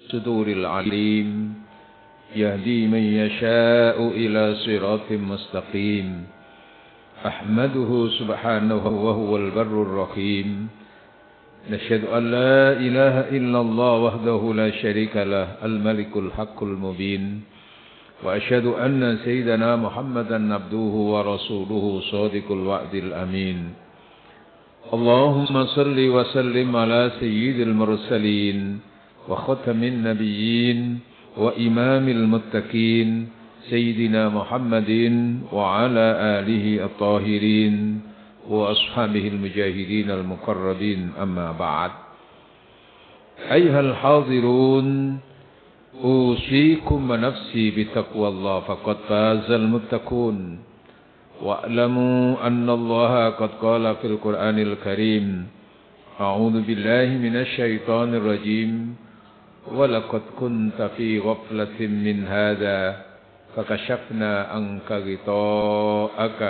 الصدور العليم يهدي من يشاء إلى صراط مستقيم أحمده سبحانه وهو البر الرحيم نشهد أن لا إله إلا الله وحده لا شريك له الملك الحق المبين وأشهد أن سيدنا محمدا عبده ورسوله صادق الوعد الأمين اللهم صل وسلم على سيد المرسلين وختم النبيين وإمام المتقين سيدنا محمد وعلى آله الطاهرين وأصحابه المجاهدين المقربين أما بعد أيها الحاضرون أوصيكم ونفسي بتقوى الله فقد فاز المتقون واعلموا أن الله قد قال في القرآن الكريم أعوذ بالله من الشيطان الرجيم ولقد كنت في غفلة من هذا فكشفنا عنك غطاءك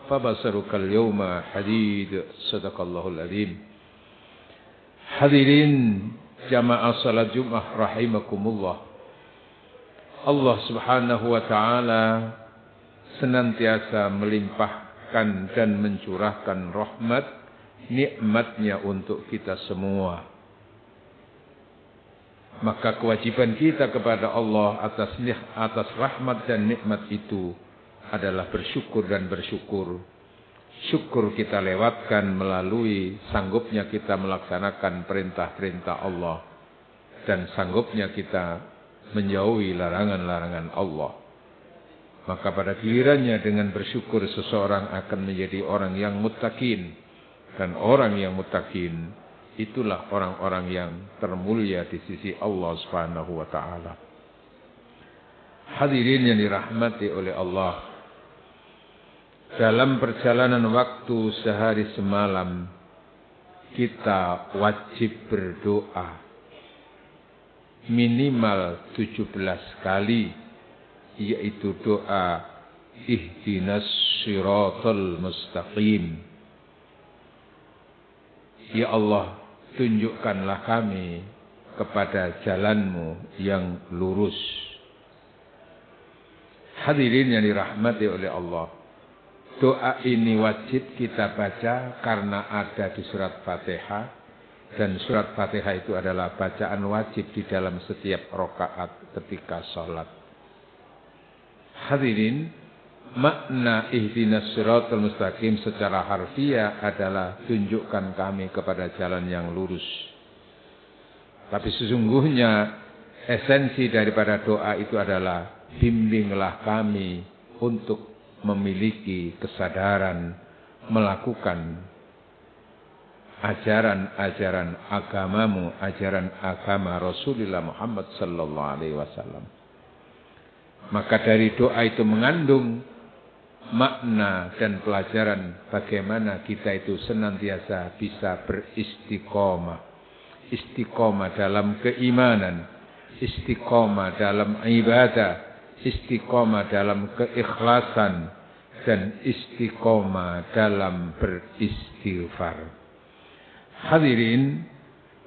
فبصرك اليوم حديد صدق الله العظيم. Hadirin jamaah salat Jumat rahimakumullah. Allah Subhanahu wa taala senantiasa melimpahkan dan mencurahkan rahmat nikmatnya untuk kita semua. Maka kewajiban kita kepada Allah atas rahmat dan nikmat itu adalah bersyukur dan bersyukur. Syukur kita lewatkan melalui sanggupnya kita melaksanakan perintah-perintah Allah dan sanggupnya kita menjauhi larangan-larangan Allah. Maka pada gilirannya dengan bersyukur seseorang akan menjadi orang yang muttaqin, dan orang yang muttaqin itulah orang-orang yang termulia di sisi Allah Subhanahu wa taala. Hadirin yang dirahmati oleh Allah, dalam perjalanan waktu sehari semalam kita wajib berdoa minimal 17 kali, yaitu doa ihdinas siratal mustaqim. Ya Allah, tunjukkanlah kami kepada jalanmu yang lurus. Hadirin yang dirahmati oleh Allah, doa ini wajib kita baca karena ada di surat Fatihah, dan surat Fatihah itu adalah bacaan wajib di dalam setiap rakaat ketika sholat. Hadirin, makna ihdinas siratal mustaqim secara harfiah adalah tunjukkan kami kepada jalan yang lurus. Tapi sesungguhnya esensi daripada doa itu adalah bimbinglah kami untuk memiliki kesadaran melakukan ajaran-ajaran agamamu, ajaran agama Rasulullah Muhammad sallallahu alaihi wasallam. Maka dari doa itu mengandung makna dan pelajaran bagaimana kita itu senantiasa bisa beristiqomah. Istiqomah dalam keimanan, istiqomah dalam ibadah, istiqomah dalam keikhlasan, dan istiqomah dalam beristighfar. Hadirin,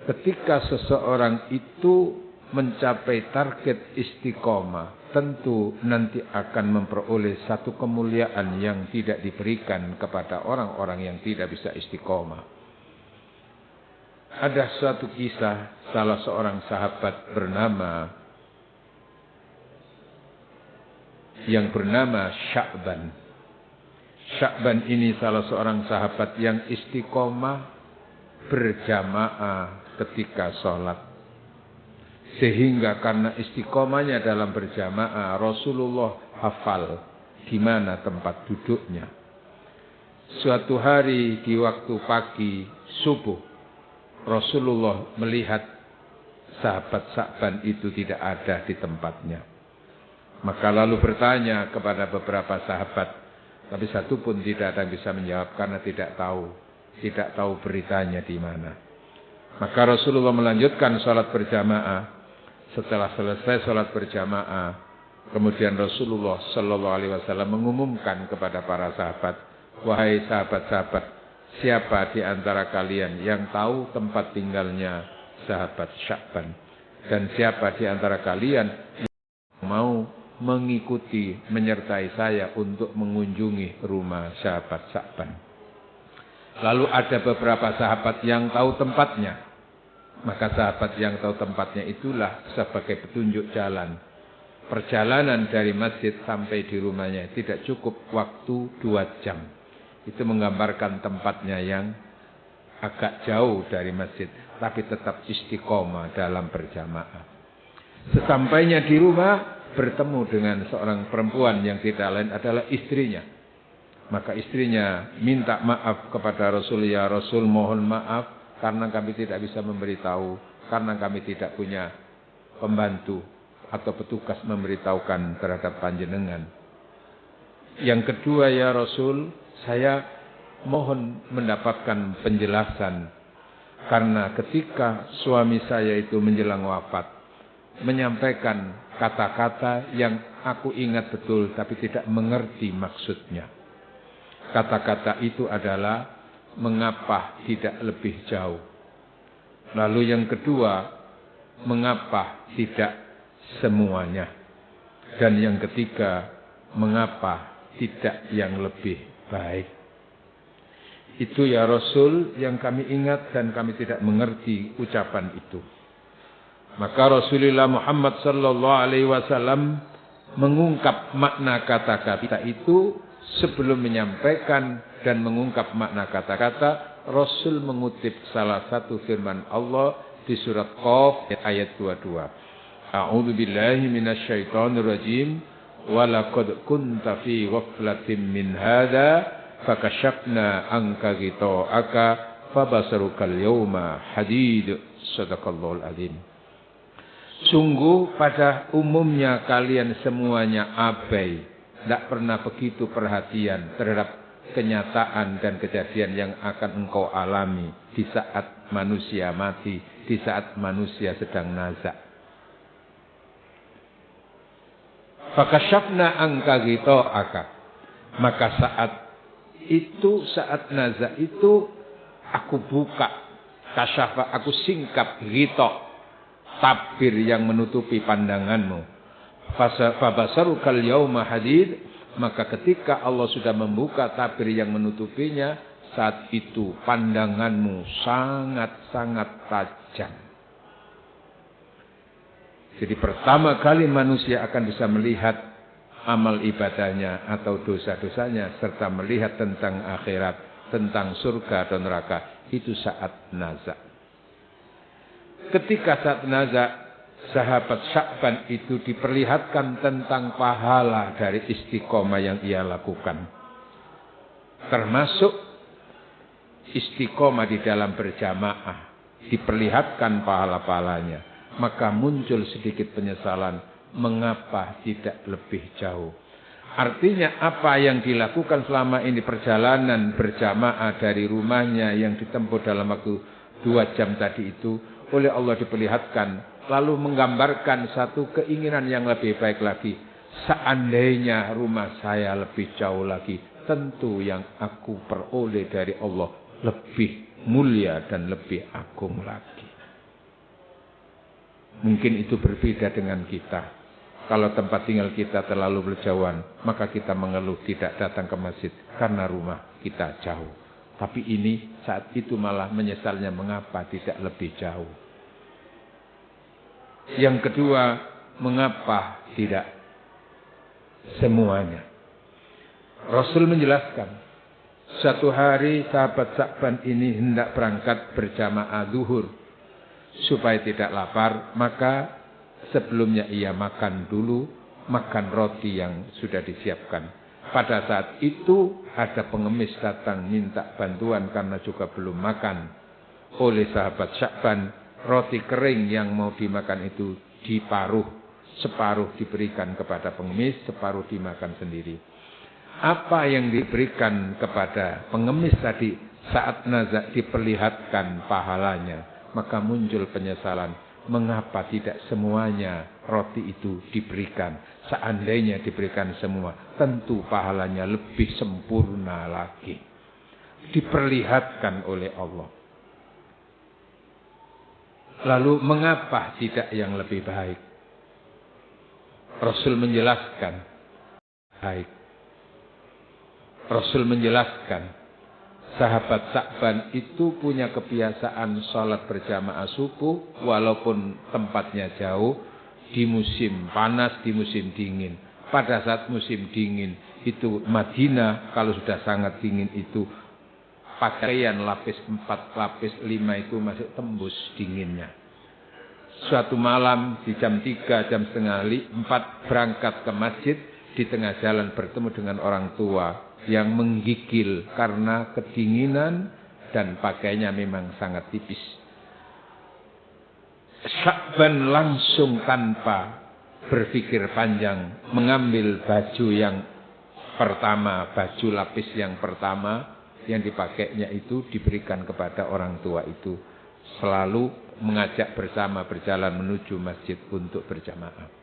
ketika seseorang itu mencapai target istiqomah, tentu nanti akan memperoleh satu kemuliaan yang tidak diberikan kepada orang-orang yang tidak bisa istiqomah. Ada suatu kisah salah seorang sahabat yang bernama Sya'ban. Sya'ban ini salah seorang sahabat yang istiqomah berjamaah ketika sholat. Sehingga karena istiqomahnya dalam berjamaah, Rasulullah hafal di mana tempat duduknya. Suatu hari di waktu pagi subuh, Rasulullah melihat sahabat Sya'ban itu tidak ada di tempatnya. Maka lalu bertanya kepada beberapa sahabat, tapi satu pun tidak ada yang bisa menjawab karena tidak tahu beritanya di mana. Maka Rasulullah melanjutkan salat berjamaah. Setelah selesai salat berjamaah, kemudian Rasulullah sallallahu alaihi wasallam mengumumkan kepada para sahabat, wahai sahabat-sahabat, siapa di antara kalian yang tahu tempat tinggalnya sahabat Sya'ban? Dan siapa di antara kalian yang mau mengikuti, menyertai saya untuk mengunjungi rumah sahabat Sa'ban. Lalu ada beberapa sahabat yang tahu tempatnya. Maka sahabat yang tahu tempatnya itulah sebagai petunjuk jalan. Perjalanan dari masjid sampai di rumahnya tidak cukup waktu 2 jam. Itu menggambarkan tempatnya yang agak jauh dari masjid, tapi tetap istiqomah dalam berjamaah. Sesampainya di rumah, bertemu dengan seorang perempuan yang tidak lain adalah istrinya. Maka istrinya minta maaf kepada Rasul, ya Rasul mohon maaf karena kami tidak bisa memberitahu, karena kami tidak punya pembantu atau petugas memberitahukan terhadap panjenengan. Yang kedua, ya Rasul, saya mohon mendapatkan penjelasan karena ketika suami saya itu menjelang wafat menyampaikan kata-kata yang aku ingat betul tapi tidak mengerti maksudnya. Kata-kata itu adalah mengapa tidak lebih jauh. Lalu yang kedua, mengapa tidak semuanya. Dan yang ketiga, mengapa tidak yang lebih baik. Itu ya Rasul yang kami ingat dan kami tidak mengerti ucapan itu. Maka Rasulullah Muhammad sallallahu alaihi wasallam mengungkap makna kata-kata itu. Sebelum menyampaikan dan mengungkap makna kata-kata, Rasul mengutip salah satu firman Allah di surat Qaf ayat 22. A'udzu billahi minasyaitonir rajim. Wa laqad kunta fi ghaflatin min hadza fakashafna anka ghita'aka fabasarukal yawma hadid. Shadaqallahul azim. Sungguh pada umumnya kalian semuanya abai, tidak pernah begitu perhatian terhadap kenyataan dan kejadian yang akan engkau alami di saat manusia mati, di saat manusia sedang nazak. Fakashafna anka ghita'aka. Maka saat nazak itu aku buka, kasyafa, aku singkap ghita', tabir yang menutupi pandanganmu. Fabasarukal yauma hadid. Maka ketika Allah sudah membuka tabir yang menutupinya, saat itu pandanganmu sangat-sangat tajam. Jadi pertama kali manusia akan bisa melihat amal ibadahnya atau dosa-dosanya, serta melihat tentang akhirat, tentang surga dan neraka, itu saat nazak. Ketika saat nazak, sahabat Sa'ban itu diperlihatkan tentang pahala dari istiqomah yang ia lakukan. Termasuk istiqomah di dalam berjamaah. Diperlihatkan pahala-pahalanya. Maka muncul sedikit penyesalan. Mengapa tidak lebih jauh? Artinya apa yang dilakukan selama ini perjalanan berjamaah dari rumahnya yang ditempuh dalam waktu 2 jam tadi itu oleh Allah diperlihatkan. Lalu menggambarkan satu keinginan yang lebih baik lagi. Seandainya rumah saya lebih jauh lagi, tentu yang aku peroleh dari Allah lebih mulia dan lebih agung lagi. Mungkin itu berbeda dengan kita. Kalau tempat tinggal kita terlalu berjauhan, maka kita mengeluh tidak datang ke masjid karena rumah kita jauh. Tapi ini saat itu malah menyesalnya mengapa tidak lebih jauh. Yang kedua, mengapa tidak semuanya? Rasul menjelaskan, satu hari sahabat Sa'ban ini hendak berangkat berjamaah zuhur. Supaya tidak lapar, maka sebelumnya ia makan dulu, makan roti yang sudah disiapkan. Pada saat itu ada pengemis datang minta bantuan karena juga belum makan. Oleh sahabat Sa'ban, roti kering yang mau dimakan itu diparuh. Separuh diberikan kepada pengemis, separuh dimakan sendiri. Apa yang diberikan kepada pengemis tadi saat nazak diperlihatkan pahalanya. Maka muncul penyesalan. Mengapa tidak semuanya roti itu diberikan? Seandainya diberikan semua, tentu pahalanya lebih sempurna lagi. Diperlihatkan oleh Allah. Lalu mengapa tidak yang lebih baik? Rasul menjelaskan baik. Rasul menjelaskan sahabat Sa'ban itu punya kebiasaan sholat berjamaah subuh walaupun tempatnya jauh, di musim panas, di musim dingin. Pada saat musim dingin itu Madinah kalau sudah sangat dingin itu pakaian lapis 4, lapis 5 itu masih tembus dinginnya. Suatu malam di jam 3, jam setengah 4 berangkat ke masjid, di tengah jalan bertemu dengan orang tua yang menggigil karena kedinginan dan pakainya memang sangat tipis. Sa'ban langsung tanpa berpikir panjang mengambil baju yang pertama, baju lapis yang pertama yang dipakainya itu diberikan kepada orang tua itu. Selalu mengajak bersama berjalan menuju masjid untuk berjamaah.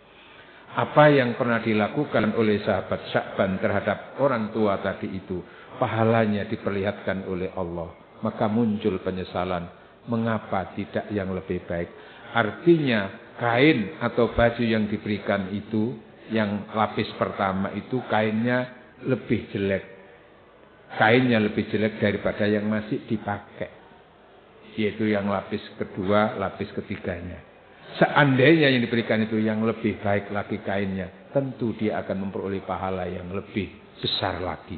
Apa yang pernah dilakukan oleh sahabat Sa'ban terhadap orang tua tadi itu, pahalanya diperlihatkan oleh Allah. Maka muncul penyesalan, mengapa tidak yang lebih baik? Artinya kain atau baju yang diberikan itu, yang lapis pertama itu kainnya lebih jelek. Kainnya lebih jelek daripada yang masih dipakai. Yaitu yang lapis kedua, lapis ketiganya. Seandainya yang diberikan itu yang lebih baik lagi kainnya, tentu dia akan memperoleh pahala yang lebih besar lagi.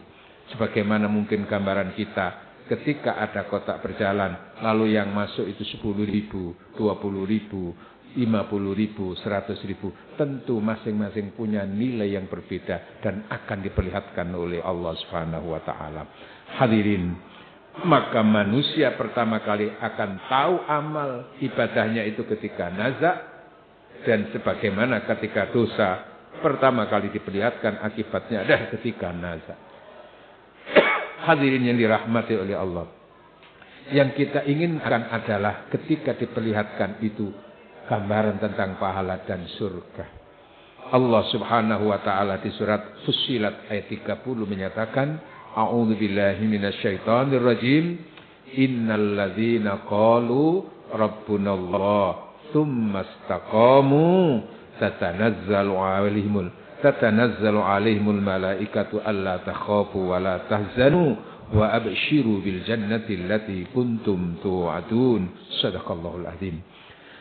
Sebagaimana mungkin gambaran kita ketika ada kotak berjalan, lalu yang masuk itu 10.000, 20.000, 50.000, 100.000, tentu masing-masing punya nilai yang berbeda dan akan diperlihatkan oleh Allah Subhanahu wa taala. Hadirin, maka manusia pertama kali akan tahu amal ibadahnya itu ketika nazak, dan sebagaimana ketika dosa pertama kali diperlihatkan akibatnya adalah ketika nazak. Hadirin yang dirahmati oleh Allah, yang kita inginkan adalah ketika diperlihatkan itu gambaran tentang pahala dan surga. Allah Subhanahu wa taala di surat Fussilat ayat 30 menyatakan, A'udzu billahi minasyaitonir rajim. Innal ladzina qalu rabbunallah tsumma istaqamu tatanazzalu alaihimul malaikatu alla takhafu wa la tahzanu wa abshiru bil jannati allati kuntum tu'adun. Shadaqallahul azim.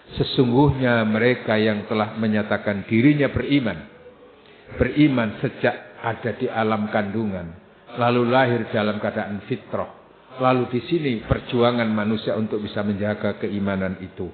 Sesungguhnya mereka yang telah menyatakan dirinya beriman sejak ada di alam kandungan, lalu lahir dalam keadaan fitrah. Lalu di sini perjuangan manusia untuk bisa menjaga keimanan itu,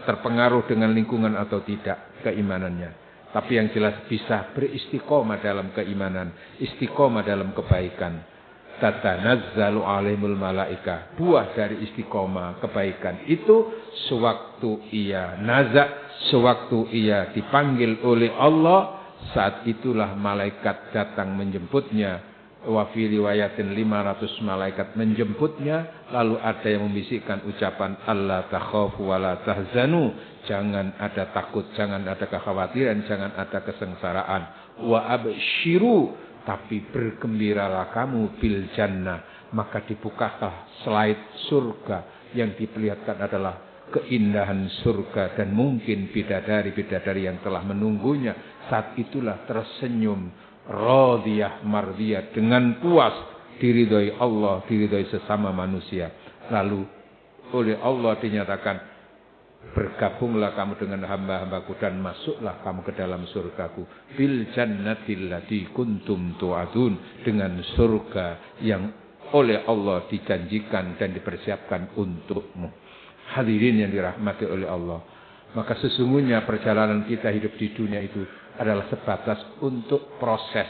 terpengaruh dengan lingkungan atau tidak keimanannya. Tapi yang jelas bisa beristiqomah dalam keimanan, istiqomah dalam kebaikan. Tatanazzalu alaihimul malaika. Buah dari istiqomah kebaikan itu sewaktu ia nazak, sewaktu ia dipanggil oleh Allah, saat itulah malaikat datang menjemputnya. Wa fi riwayatin 500 malaikat menjemputnya, lalu ada yang membisikkan ucapan Allah takhafu wa la tahzanu, jangan ada takut, jangan ada kekhawatiran, jangan ada kesengsaraan. Wa abshiru, tapi bergembiralah kamu bil jannah, maka dibukalah selait surga. Yang diperlihatkan adalah keindahan surga dan mungkin bidadari-bidadari yang telah menunggunya. Saat itulah tersenyum radiyah mardiyah, dengan puas diridhoi Allah, diridhoi sesama manusia. Lalu oleh Allah dinyatakan, bergabunglah kamu dengan hamba-hambaku dan masuklah kamu ke dalam surgaku. Bil jannatil lati kuntum tu'adun, dengan surga yang oleh Allah dijanjikan dan dipersiapkan untukmu. Hadirin yang dirahmati oleh Allah, maka sesungguhnya perjalanan kita hidup di dunia itu adalah sebatas untuk proses.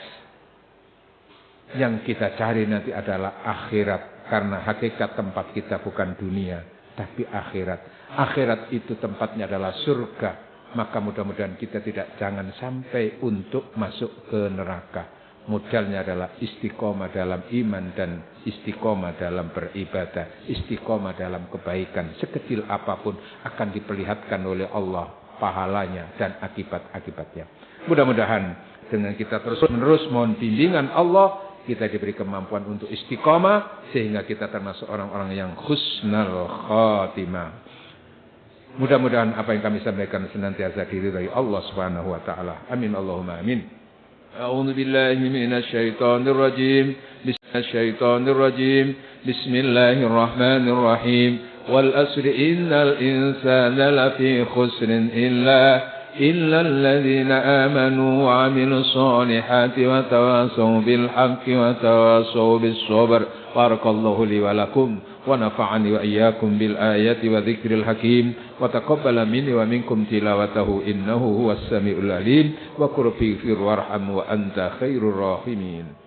Yang kita cari nanti adalah akhirat, karena hakikat tempat kita bukan dunia tapi akhirat. Akhirat itu tempatnya adalah surga. Maka mudah-mudahan kita jangan sampai untuk masuk ke neraka. Modalnya adalah istiqomah dalam iman dan istiqomah dalam beribadah, istiqomah dalam kebaikan. Sekecil apapun akan diperlihatkan oleh Allah pahalanya dan akibat-akibatnya. Mudah-mudahan dengan kita terus-menerus mohon bimbingan Allah, kita diberi kemampuan untuk istiqomah sehingga kita termasuk orang-orang yang husnul khatimah. Mudah-mudahan apa yang kami sampaikan senantiasa diridhai Allah Subhanahu wa taala. Amin Allahumma amin. A'udzu billahi minasy syaithanir rajim. Bismillahir rajim. Bismillahirrahmanirrahim. Wal asri innal insana lafi khusrin illa alladhina amanu wa 'amilus solihati wa tawasaw bil haqqi wa tawasaw bis sabr. Barakallahu li wa lakum wa nafa'ani wa iyyakum bil ayati wa dzikril hakim wa taqabbala minni wa minkum tilawatahu innahu huwas samiul alim wa qur fighfir warham wa anta khairur rahimin.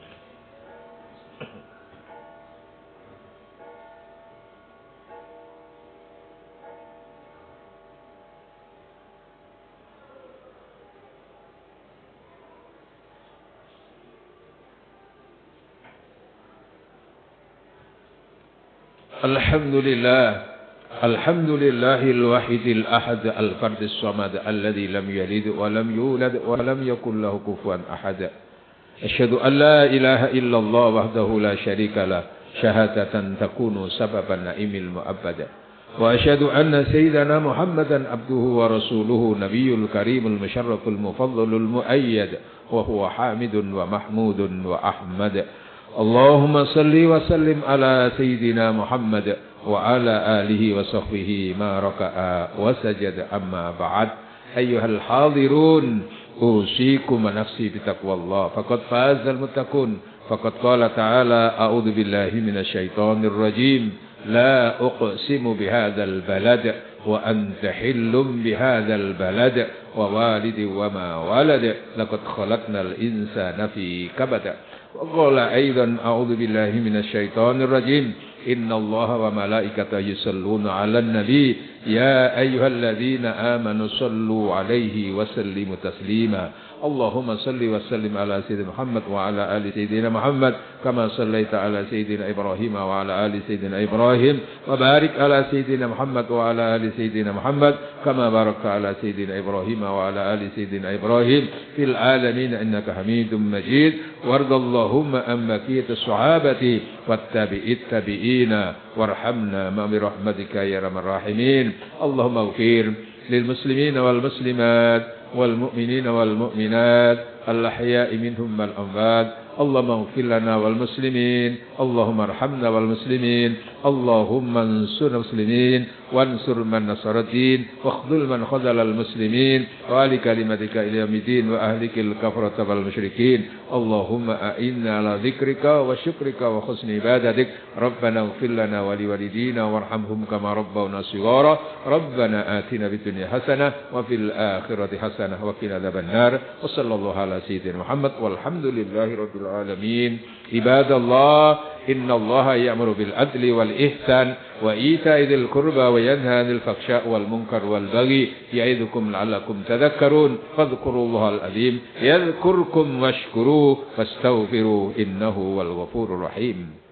الحمد لله الواحد الأحد الفرد الصمد الذي لم يلد ولم يولد ولم يكن له كفوا أحد. أشهد أن لا إله إلا الله وحده لا شريك له شهادة تكون سبب النعيم المؤبد. وأشهد أن سيدنا محمدا عبده ورسوله نبي الكريم المشرف المفضل المؤيد وهو حامد ومحمود وأحمد. اللهم صل وسلم على سيدنا محمد وعلى آله وصحبه ما ركع وسجد. أما بعد أيها الحاضرون أوصيكم ونفسي بتقوى الله فقد فاز المتقون. فقد قال تعالى أعوذ بالله من الشيطان الرجيم لا أقسم بهذا البلد وأنت حل بهذا البلد ووالد وما ولد لقد خلقنا الإنسان في كبد. وقال أيضا أعوذ بالله من الشيطان الرجيم إن الله وملائكته يصلون على النبي يا أيها الذين آمنوا صلوا عليه وسلموا تسليما. اللهم صل وسلم على سيدنا محمد وعلى آل سيدنا محمد كما صليت على سيدنا إبراهيم وعلى آل سيدنا إبراهيم وبارك على سيدنا محمد وعلى آل سيدنا محمد كما باركت على سيدنا إبراهيم وعلى آل سيدنا إبراهيم في العالمين إنك حميد مجيد. وارض اللهم عن بقية الصحابة والتابعين وارحمنا برحمتك يا أرحم الراحمين. اللهم اغفر للمسلمين والمسلمات والمؤمنين والمؤمنات الأحياء منهم والأموات. اللهم اغفر لنا والمسلمين. اللهم ارحمنا والمسلمين. اللهم انصر المسلمين وانصر من نصر الدين واخذل من خذل المسلمين وعلى كلمتك إلى يوم الدين وأهلك الكفرة والمشركين. اللهم أعنا على ذكرك وشكرك وحسن عبادتك. ربنا اغفر لنا ولوالدينا وارحمهم كما ربونا صغارا. ربنا آتنا في الدنيا حسنة وفي الآخرة حسنة وقنا عذاب النار. وصلى الله على سيدنا محمد والحمد لله رب العالمين. عباد الله إن الله يأمر بالعدل والإحسان وإيتاء ذي القربى وينهى عن الفحشاء والمنكر والبغي يعظكم لعلكم تذكرون. فاذكروا الله العظيم يذكركم واشكروه فاستغفروه إنه هو الغفور الرحيم.